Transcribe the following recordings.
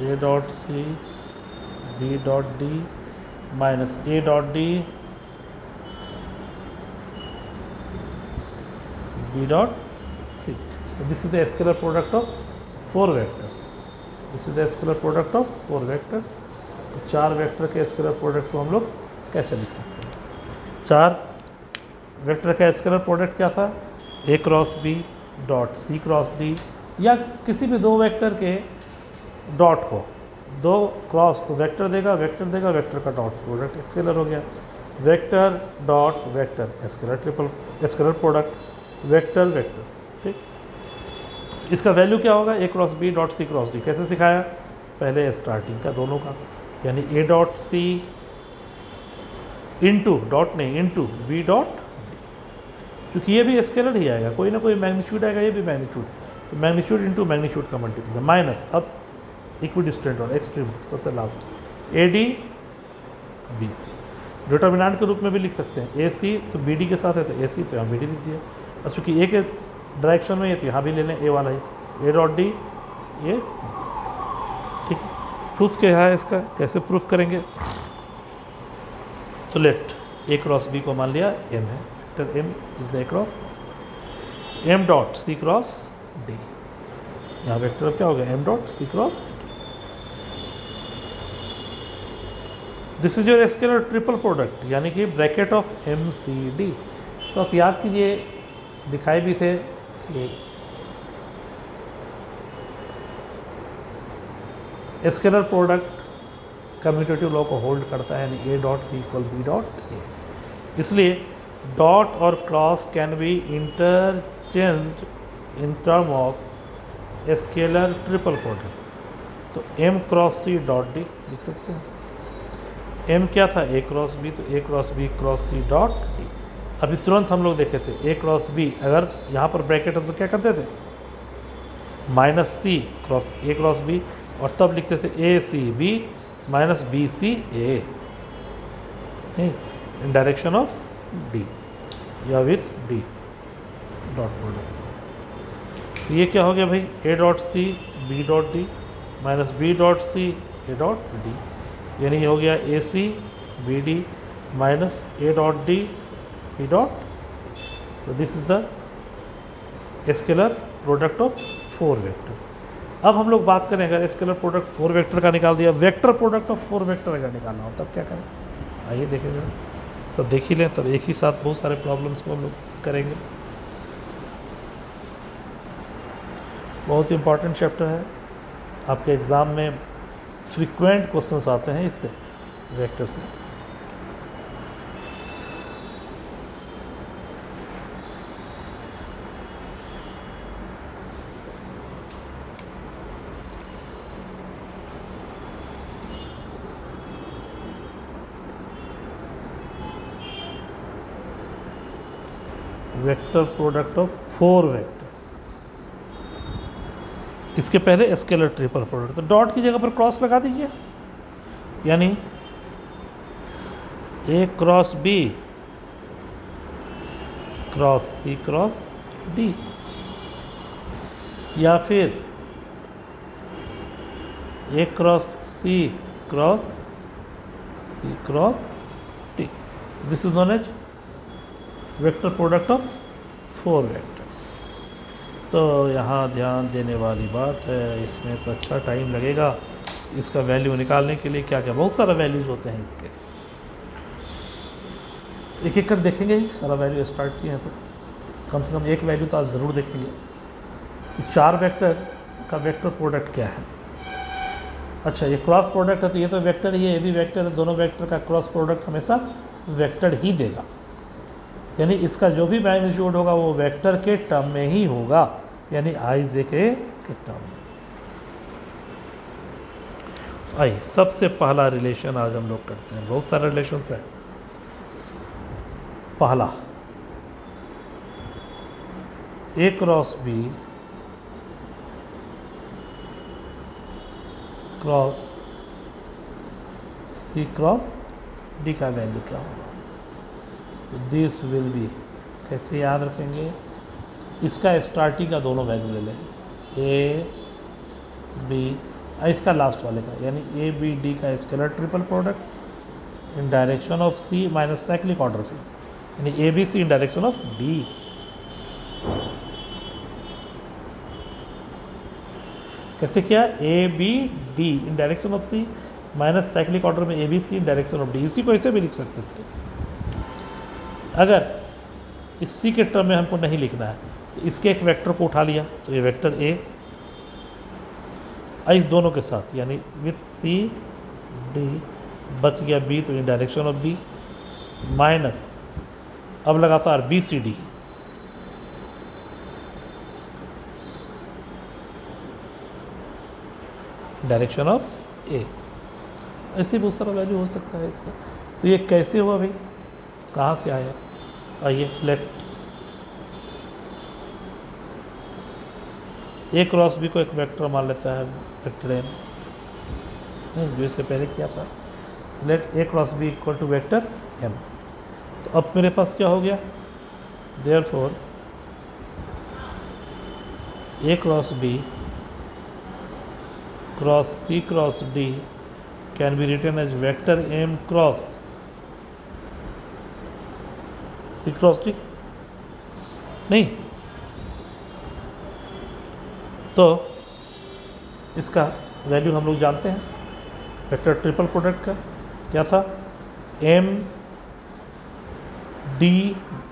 A dot C B dot D minus A dot D B dot C. This is the scalar product of 4 vectors. This is the scalar product of 4 vectors. तो 4 vector के scalar product को हम लोग कैसे लिख सकते हैं? 4 vector का स्केलर प्रोडक्ट क्या था? A cross B dot C cross D, या किसी भी 2 वेक्टर के डॉट को 2 क्रॉस तो वेक्टर देगा, वेक्टर का डॉट प्रोडक्ट स्केलर हो गया. Vector dot vector scalar triple scalar product vector vector. ठीक, इसका वैल्यू क्या होगा? A cross B dot C cross D. कैसे सिखाया? पहले स्टार्टिंग का दोनों का, यानी A dot C into dot नहीं इंटू बी डॉट डी, क्योंकि ये भी स्केलर ही आएगा, कोई ना कोई मैग्नीट्यूड आएगा, ये भी मैग्नीट्यूड, तो मैग्नीट्यूड इंटू मैग्नीट्यूड का मल्टीप्लिकेशन माइनस अब इक्विडिस्टेंट और एक्सट्रीम सबसे last A D B C. Determinant के रूप में भी लिख सकते हैं. ए सी तो बी डी के साथ है, तो ए सी तो यहाँ बी डी लिख दिया. और चूँकि ए के डायरेक्शन में ये तो यहाँ भी ले लें ए वाला ही, ए डॉट डी ये. ठीक है, प्रूफ क्या है इसका, कैसे प्रूफ करेंगे? तो लेट ए क्रॉस बी को मान लिया एम है, vector M is the A cross M dot C cross D. यहाँ वेक्टर क्या हो गया? M dot C cross. This is your scalar triple product, यानी कि bracket of M C D. तो आप याद कीजिए, दिखाए भी थे कि स्केलर प्रोडक्ट कम्यूटेटिव लॉ को होल्ड करता है, यानी A dot B equal B dot A. इसलिए डॉट और cross can be interchanged in term of scalar triple product. तो M cross C dot D लिख सकते हैं. एम क्या था? ए क्रॉस बी, तो A cross B cross C dot D. अभी तुरंत हम लोग देखे थे ए क्रॉस बी, अगर यहाँ पर ब्रैकेट है तो क्या करते थे? Minus C cross A cross B, और तब लिखते थे A C B minus B C A in direction of D या विथ डी डॉट प्रोडक्ट. ये क्या हो गया भाई? A dot C B dot D minus B dot C A dot D, यानी ये हो गया A C B D minus A dot D B dot C. तो this is the scalar product of 4 vectors. अब हम लोग बात करें, अगर स्केलर प्रोडक्ट 4 वेक्टर का निकाल दिया, वेक्टर प्रोडक्ट ऑफ 4 वेक्टर अगर निकालना हो तब क्या करें? आइए देखेंगे, सब देख ही लें, तब एक ही साथ बहुत सारे प्रॉब्लम्स को हम लोग करेंगे. बहुत ही इंपॉर्टेंट चैप्टर है, आपके एग्ज़ाम में फ्रीक्वेंट क्वेश्चंस आते हैं इससे, वेक्टर से. Vector product of 4 vectors. इसके पहले स्केलर ट्रिपल प्रोडक्ट, तो डॉट की जगह पर क्रॉस लगा दीजिए, यानी A cross B cross C cross D, या फिर A cross C cross D. This is known as vector product of 4 vectors. तो यहाँ ध्यान देने वाली बात है, इसमें तो अच्छा टाइम लगेगा इसका वैल्यू निकालने के लिए. क्या क्या बहुत सारा वैल्यूज़ होते हैं इसके, एक एक कर देखेंगे ही. सारा वैल्यू स्टार्ट किए हैं तो कम से कम एक वैल्यू तो आज ज़रूर देखेंगे. 4 वेक्टर का वेक्टर प्रोडक्ट क्या है? अच्छा, ये क्रॉस प्रोडक्ट है, तो ये तो वेक्टर ही है, ये भी वेक्टर है. दोनों वेक्टर का क्रॉस प्रोडक्ट हमेशा वेक्टर ही देगा, यानी इसका जो भी मैग्नीट्यूड होगा वो वेक्टर के टर्म में ही होगा, यानी आई जे के टर्म में. आइए, सबसे पहला रिलेशन आज हम लोग करते हैं. बहुत सारे रिलेशंस हैं. पहला, ए cross B cross C cross D का वैल्यू क्या होगा? दिस विल बी, कैसे याद रखेंगे? इसका स्टार्टिंग का दोनों वैल्यू ले लें, ए बी इसका लास्ट वाले का, यानी ए बी डी का scalar triple product in direction of C minus cyclic order C, यानी A B C in direction of D. कैसे किया? A B D in direction of C minus cyclic order में A B C in direction of D. इसी को ऐसे भी लिख सकते थे। अगर इस सी के टर्म में हमको नहीं लिखना है तो इसके एक वेक्टर को उठा लिया, तो ये वेक्टर ए इस दोनों के साथ, यानी विथ सी डी बच गया बी, तो in direction of B minus अब लगातार B C D, direction of A. ऐसे बहुत सारा वैल्यू हो सकता है इसका। तो ये कैसे हुआ भाई, कहाँ से आया? आइए लेट ए क्रॉस बी को एक वेक्टर मान लेता है, वेक्टर एम, नहीं जो इसके पहले किया था। Let A cross B equal to vector M. तो अब मेरे पास क्या हो गया? Therefore A cross B cross C cross D can be written as vector M cross C cross D. नहीं तो इसका वैल्यू हम लोग जानते हैं वेक्टर ट्रिपल प्रोडक्ट का। क्या था? M D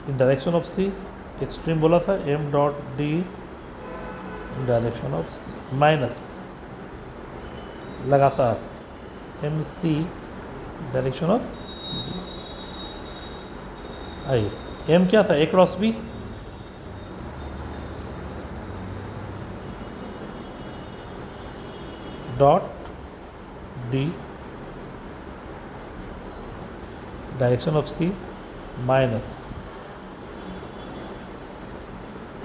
in direction of C, extreme बोला था, M dot D in direction of C minus लगातार M C direction of D. आइए एम क्या था? A cross B, dot D direction of C minus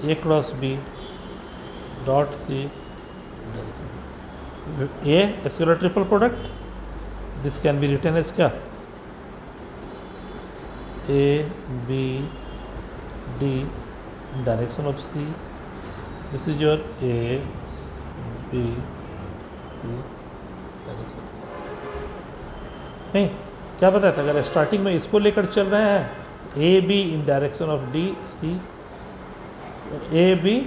A cross B dot C direction. A scalar triple product, this can be written as क्या? A B D direction of C, this is your A B C direction. नहीं क्या बताया था? अगर starting में इसको लेकर चल रहे हैं A B in direction of D C, A B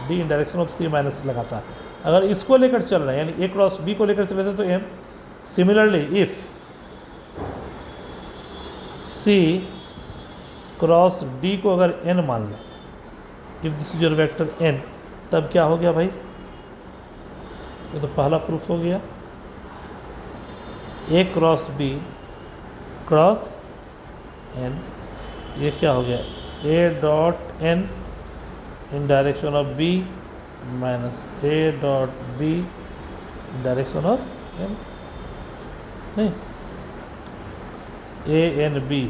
D in direction of C minus लगातार। अगर इसको लेकर चल रहे हैं यानी ए क्रॉस बी को लेकर चल रहे थे तो M. Similarly if C cross D को अगर एन मान लें, if this is your vector N, तब क्या हो गया भाई? ये तो पहला प्रूफ हो गया। A cross B cross N, ये क्या हो गया? A dot N in direction of B minus A dot B direction of N. नहीं A N B,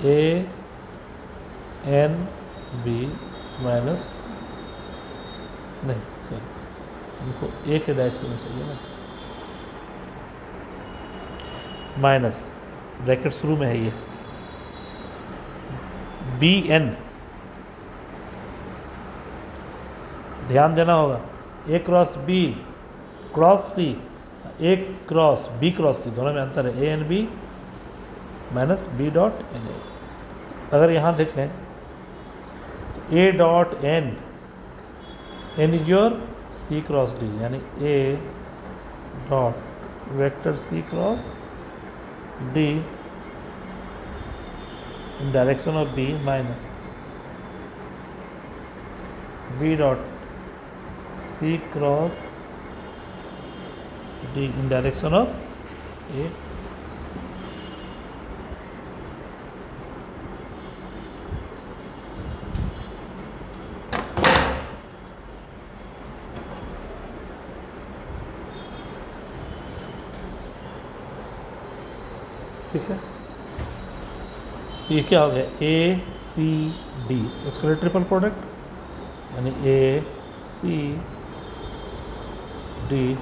A N B minus, नहीं सर हमको ए के डायरेक्शन में चाहिए ना, माइनस ब्रैकेट शुरू में है ये बी एन, ध्यान देना होगा। A cross B cross C, A cross B cross C, दोनों में अंतर है। A N B minus B dot N A. अगर यहाँ देखें तो A dot N, N is your C cross D, यानी A dot vector C cross D in direction of B minus B dot C cross D in direction of A. ठीक है, ये क्या हो गया? A C D scalar triple product, यानी A C D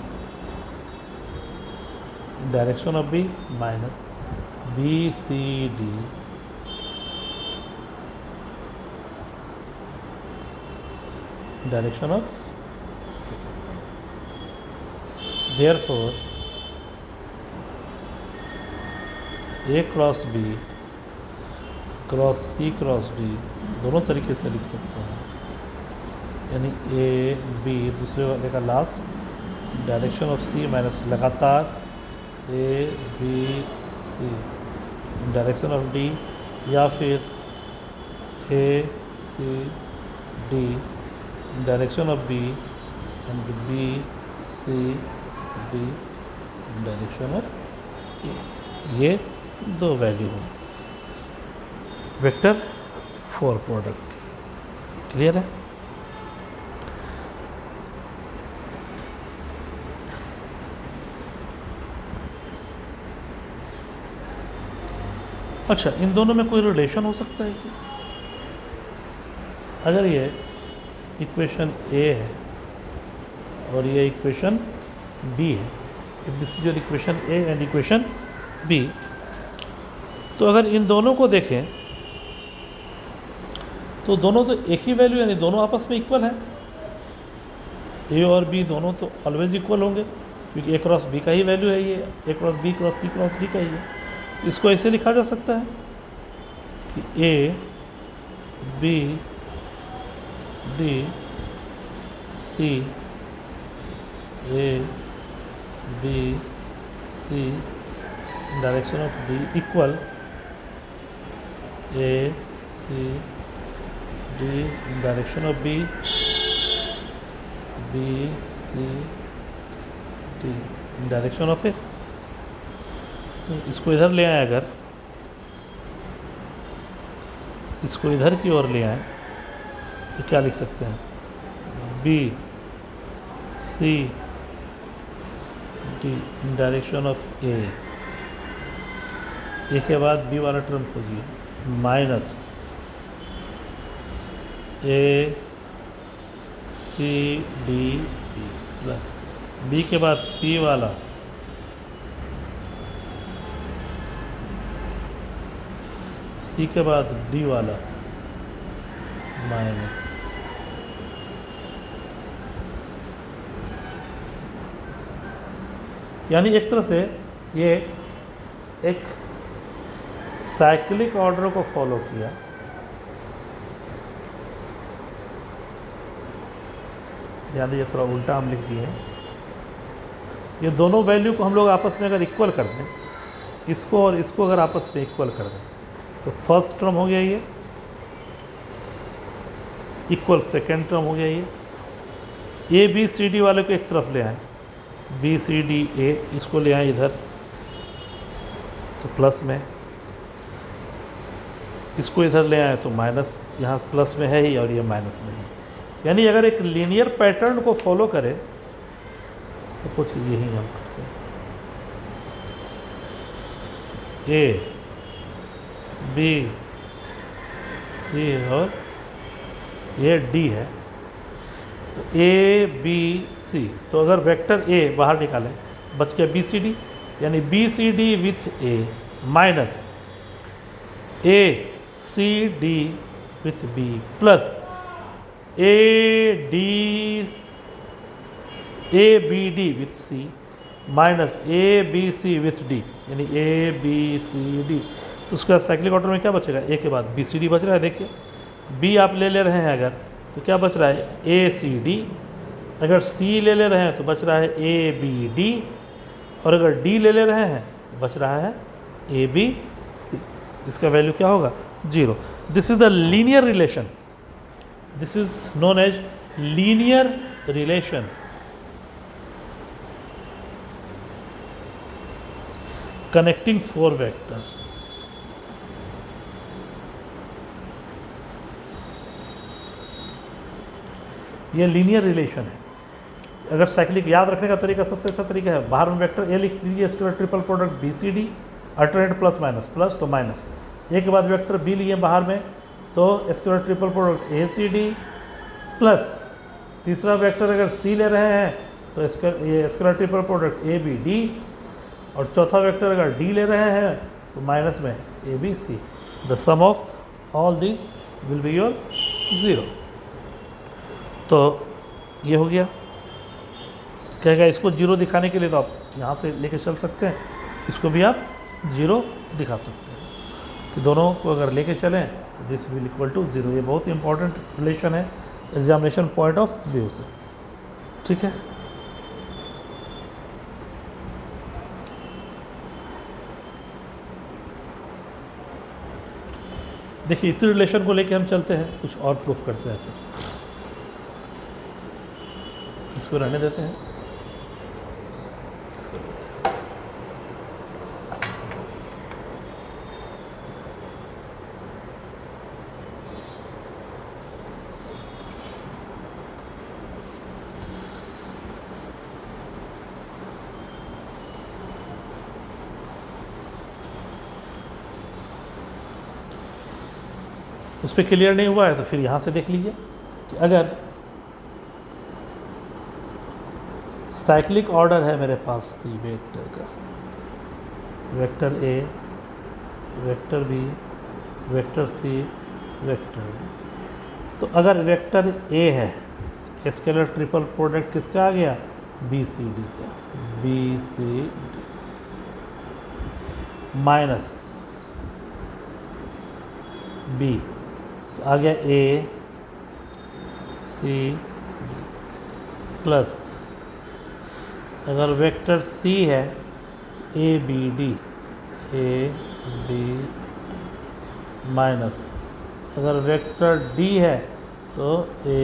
direction of B minus B C D direction of C. Therefore A cross B cross C cross D दोनों तरीके से लिख सकते हैं, यानी ए बी दूसरे वाले का last, direction of C minus लगातार A B C, direction of D, या फिर A C D direction of B and B C D direction of A. ये दो वैल्यू हैं वेक्टर 4 प्रोडक्ट। क्लियर है? अच्छा, इन दोनों में कोई रिलेशन हो सकता है कि अगर ये इक्वेशन ए है और ये इक्वेशन बी है, if this is your equation A and equation B, तो अगर इन दोनों को देखें तो दोनों तो एक ही वैल्यू, यानी दोनों आपस में इक्वल हैं। ए और बी दोनों तो ऑलवेज इक्वल होंगे क्योंकि ए क्रॉस बी का ही वैल्यू है, ये ए cross B cross C cross D का ही है। तो इसको ऐसे लिखा जा सकता है कि A B D C A B C direction of D equal A C D direction of B B C D direction of A. इसको इधर ले आए, अगर इसको इधर की ओर ले आए तो क्या लिख सकते हैं? B C D direction of A के बाद बी वाला टर्म खोजिए, minus A C D B plus B के बाद सी वाला सी के बाद डी वाला माइनस यानी एक तरह से ये एक साइक्लिक ऑर्डर को फॉलो किया। यानी ये थोड़ा उल्टा हम लिख दिए हैं। ये दोनों वैल्यू को हम लोग आपस में अगर इक्वल कर दें, इसको और इसको अगर आपस में इक्वल कर दें, तो फर्स्ट टर्म हो गया ये इक्वल सेकेंड टर्म हो गया ये। ए बी सी डी वाले को एक तरफ ले आए, बी सी डी ए, इसको ले आए इधर तो प्लस में, इसको इधर ले आए तो माइनस, यहाँ प्लस में है ही और ये माइनस में है। यानी अगर एक लीनियर पैटर्न को फॉलो करें, सपोज यही हम करते हैं, ए बी सी और ये डी है, तो ए बी सी, तो अगर वेक्टर ए बाहर निकालें बच गया बी सी डी, यानी B C D with A minus A C D with B plus A B D with C minus A B C with D, यानी ए बी सी डी। तो उसका cyclic order में क्या बचेगा? ए के बाद B C D बच रहा है, देखिए बी आप ले रहे हैं अगर तो क्या बच रहा है? ए सी डी। अगर सी ले रहे हैं तो बच रहा है ए बी डी, और अगर डी ले रहे हैं तो बच रहा है ए बी सी। इसका वैल्यू क्या होगा? 0। This is the linear relation, this is known as linear relation. Connecting 4 vectors. ये लीनियर रिलेशन है। अगर साइक्लिक याद रखने का तरीका सबसे अच्छा तरीका है, बाहर में वेक्टर ए लिख लीजिए, इसके बाद triple product B C D, alternate plus minus, plus तो माइनस, ए के बाद वेक्टर बी लिए बाहर में तो इसके बाद triple product A C D plus तीसरा वेक्टर अगर सी ले रहे हैं तो इसका ये scalar triple product A B D, और चौथा वेक्टर अगर डी ले रहे हैं तो माइनस में A B C. The sum of all this will be your 0। तो ये हो गया। कहेगा इसको जीरो दिखाने के लिए तो आप यहाँ से लेके चल सकते हैं, इसको भी आप जीरो दिखा सकते हैं कि दोनों को अगर लेके चलें तो this will equal to zero. ये बहुत ही इंपॉर्टेंट रिलेशन है एग्जामिनेशन पॉइंट ऑफ व्यू से, ठीक है। देखिए इसी रिलेशन को लेके हम चलते हैं, कुछ और प्रूफ करते हैं। फिर इसको रहने देते हैं, इसको रहने देते हैं। उस पर क्लियर नहीं हुआ है तो फिर यहाँ से देख लीजिए कि अगर साइक्लिक ऑर्डर है मेरे पास कि वेक्टर का, vector A, vector B, vector C, vector D, तो अगर वेक्टर ए है स्केलर ट्रिपल प्रोडक्ट किसका आ गया, बी सी डी का, B C D minus B आ गया ए सी डी प्लस अगर वेक्टर सी है A B D, A B minus अगर वेक्टर डी है तो ए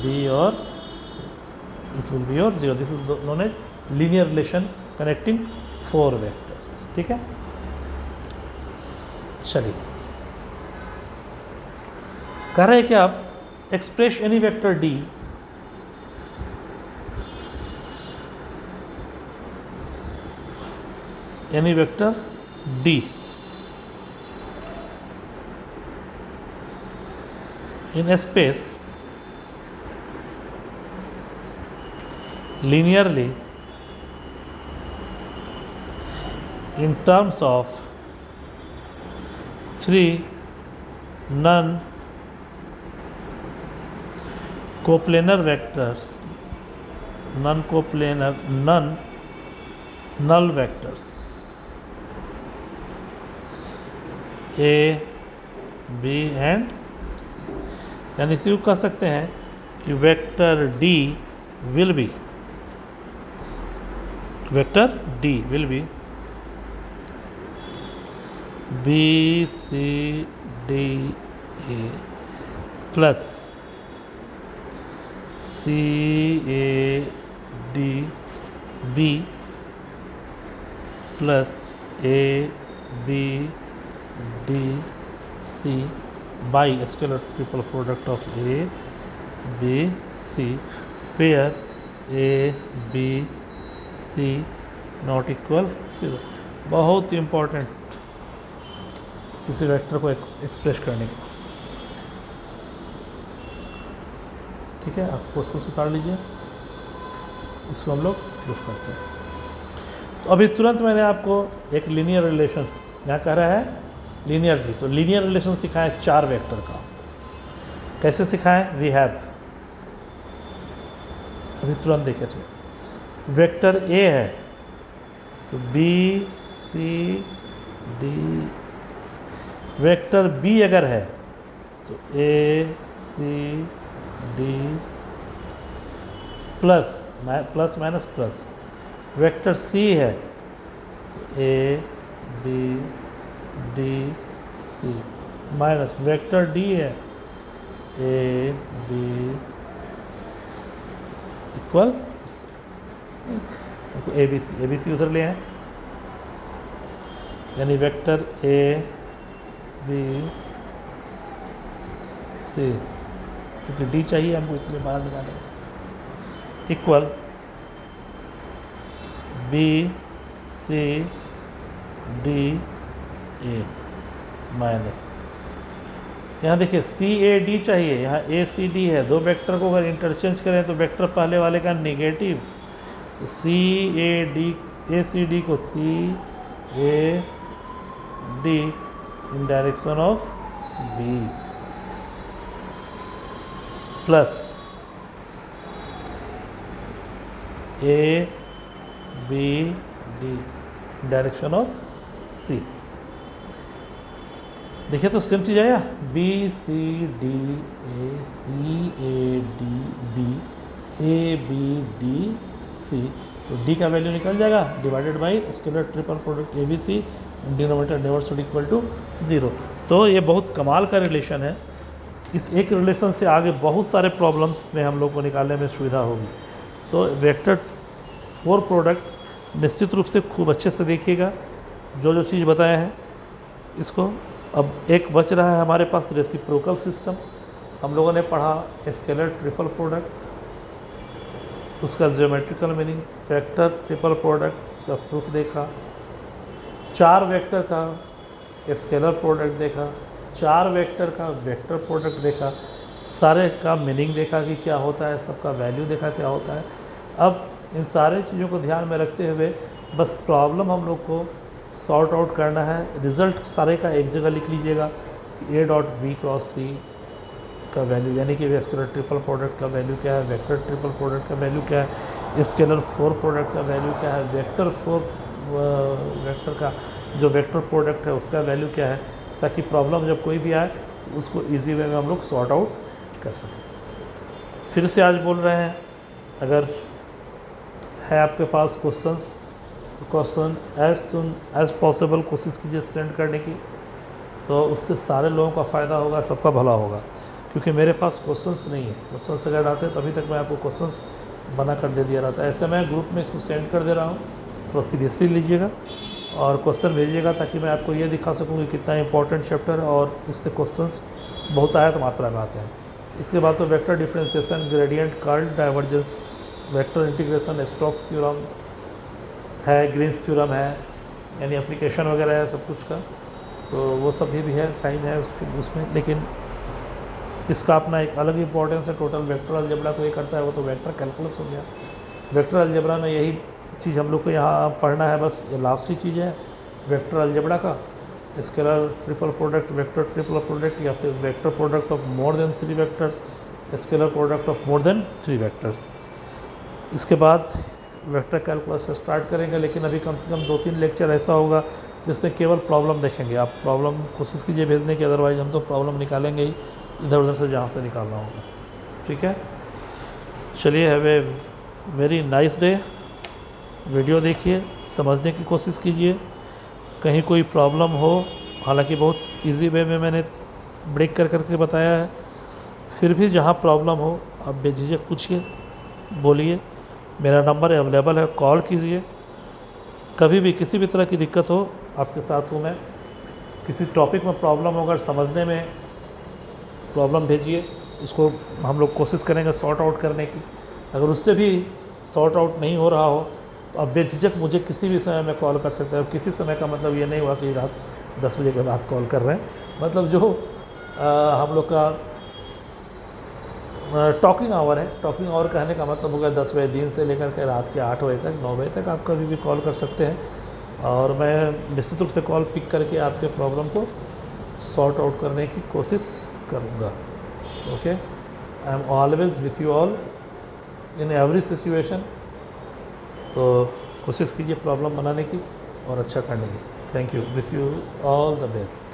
बी और इट विल बी और zero. This is known as linear relation connecting four vectors, ठीक है। चलिए कह रहे हैं कि आप express any vector D any vector D in a space linearly in terms of three non-coplanar vectors, null vectors A B and C, यानी इसी को कह सकते हैं कि vector D will be B C D A plus C A D B plus A B D C by scalar triple product of A B C where A B C not equal zero. बहुत important किसी vector को express करने के, ठीक है। आप question उतार लीजिए, इसको हम लोग प्रूफ करते हैं। तो अभी तुरंत मैंने आपको एक लीनियर रिलेशन यहाँ कह रहा है लीनियर थी, तो लीनियर रिलेशन सिखाएं चार वेक्टर का। कैसे सिखाएं, वी हैव अभी तुरंत देखे थे। वेक्टर ए है तो B C D, vector B अगर है तो A C D plus minus plus, vector C है तो A B D C minus vector D है A B equal A B C उधर ले आए, यानी वेक्टर ए बी सी, क्योंकि डी चाहिए हमको इसलिए बाहर निकालें इसको, equal B C D A minus, यहाँ देखिए सी ए डी चाहिए, यहाँ ए सी डी है। दो वेक्टर को अगर इंटरचेंज करें तो वेक्टर पहले वाले का negative, C A D A C D को C A D in direction of B plus A B D, direction of C. देखिए तो सेम चीज़ आया, B C D A, C A D B, A B D C, तो D का value निकल जाएगा divided by scalar triple product A B C, denominator never should equal to 0। तो ये बहुत कमाल का रिलेशन है। इस एक रिलेशन से आगे बहुत सारे प्रॉब्लम्स में हम लोग को निकालने में सुविधा होगी। तो वेक्टर 4 प्रोडक्ट निश्चित रूप से खूब अच्छे से देखिएगा, जो चीज़ बताया है इसको। अब एक बच रहा है हमारे पास रेसिप्रोकल सिस्टम। हम लोगों ने पढ़ा स्केलर ट्रिपल प्रोडक्ट, उसका geometrical meaning, vector triple product, उसका प्रूफ देखा, 4 वेक्टर का स्केलर प्रोडक्ट देखा, 4 वेक्टर का वेक्टर प्रोडक्ट देखा, सारे का मीनिंग देखा कि क्या होता है, सबका वैल्यू देखा क्या होता है। अब इन सारे चीज़ों को ध्यान में रखते हुए बस प्रॉब्लम हम लोग को सॉर्ट आउट करना है। रिज़ल्ट सारे का एक जगह लिख लीजिएगा, ए डॉट बी क्रॉस सी का वैल्यू, यानी कि स्केलर ट्रिपल प्रोडक्ट का वैल्यू क्या है, वेक्टर ट्रिपल प्रोडक्ट का वैल्यू क्या है, स्केलर 4 प्रोडक्ट का वैल्यू क्या है, वेक्टर 4 वेक्टर का जो वेक्टर प्रोडक्ट है उसका वैल्यू क्या है, ताकि प्रॉब्लम जब कोई भी आए तो उसको ईजी वे में हम लोग सॉर्ट आउट कर सकें। फिर से आज बोल रहे हैं, अगर है आपके पास क्वेश्चंस तो question as soon as possible कोशिश कीजिए सेंड करने की, तो उससे सारे लोगों का फ़ायदा होगा, सबका भला होगा। क्योंकि मेरे पास क्वेश्चंस नहीं है, क्वेश्चंस अगर आते हैं तभी तक मैं आपको क्वेश्चंस बना कर दे दिया रहता है। ऐसे मैं ग्रुप में इसको सेंड कर दे रहा हूँ, थोड़ा सीरियसली लीजिएगा और क्वेश्चन भेजिएगा, ताकि मैं आपको ये दिखा सकूँ कि कितना इंपॉर्टेंट चैप्टर है और इससे क्वेश्चंस बहुत आयत मात्रा में आते हैं। इसके बाद तो vector differentiation, gradient, curl, divergence, vector integration, Stokes theorem है, ग्रीन्स थ्योरम है, यानी एप्लीकेशन वगैरह है सब कुछ का, तो वो सब भी है, टाइम है उसमें। लेकिन इसका अपना एक अलग इंपॉर्टेंस है। टोटल वेक्टर अलजेब्रा को ये करता है वो तो वेक्टर कैलकुलस हो गया। वेक्टर अलजेब्रा में यही चीज़ हम लोग को यहाँ पढ़ना है, बस ये लास्ट ही चीज़ है वेक्टर अलजेब्रा का, scalar triple product, vector triple product, या फिर vector product of more than 3 vectors, scalar product of more than 3 vectors. इसके बाद वेक्टर कैलकुलस से स्टार्ट करेंगे, लेकिन अभी कम से कम 2-3 लेक्चर ऐसा होगा जिसमें केवल प्रॉब्लम देखेंगे। आप प्रॉब्लम कोशिश कीजिए भेजने की, अदरवाइज़ हम तो प्रॉब्लम निकालेंगे ही इधर उधर से जहाँ से निकालना होगा। ठीक है, चलिए, have a very nice day. Video देखिए, समझने की कोशिश कीजिए, कहीं कोई प्रॉब्लम हो, हालांकि बहुत इजी वे में मैंने ब्रेक कर करके बताया है, फिर भी जहाँ प्रॉब्लम हो आप बेझिझक पूछिए, बोलिए। मेरा नंबर अवेलेबल है, कॉल कीजिए। कभी भी किसी भी तरह की दिक्कत हो आपके साथ हूँ मैं। किसी टॉपिक में प्रॉब्लम हो, अगर समझने में प्रॉब्लम भेजिए, उसको हम लोग कोशिश करेंगे सॉर्ट आउट करने की। अगर उससे भी सॉर्ट आउट नहीं हो रहा हो तो आप बेझिझक मुझे किसी भी समय में कॉल कर सकते हैं। और किसी समय का मतलब ये नहीं हुआ कि रात 10 बजे के बाद कॉल कर रहे हैं, मतलब जो हम लोग का टॉकिंग आवर है। टॉकिंग आवर कहने का मतलब होगा 10 बजे दिन से लेकर के रात के 8 बजे तक, 9 बजे तक आप कभी भी कॉल कर सकते हैं और मैं निश्चित रूप से कॉल पिक करके आपके प्रॉब्लम को सॉर्ट आउट करने की कोशिश करूँगा। Okay, I am always with you all in every situation. तो कोशिश कीजिए प्रॉब्लम बनाने की और अच्छा करने की। Thank you, wish you all the best.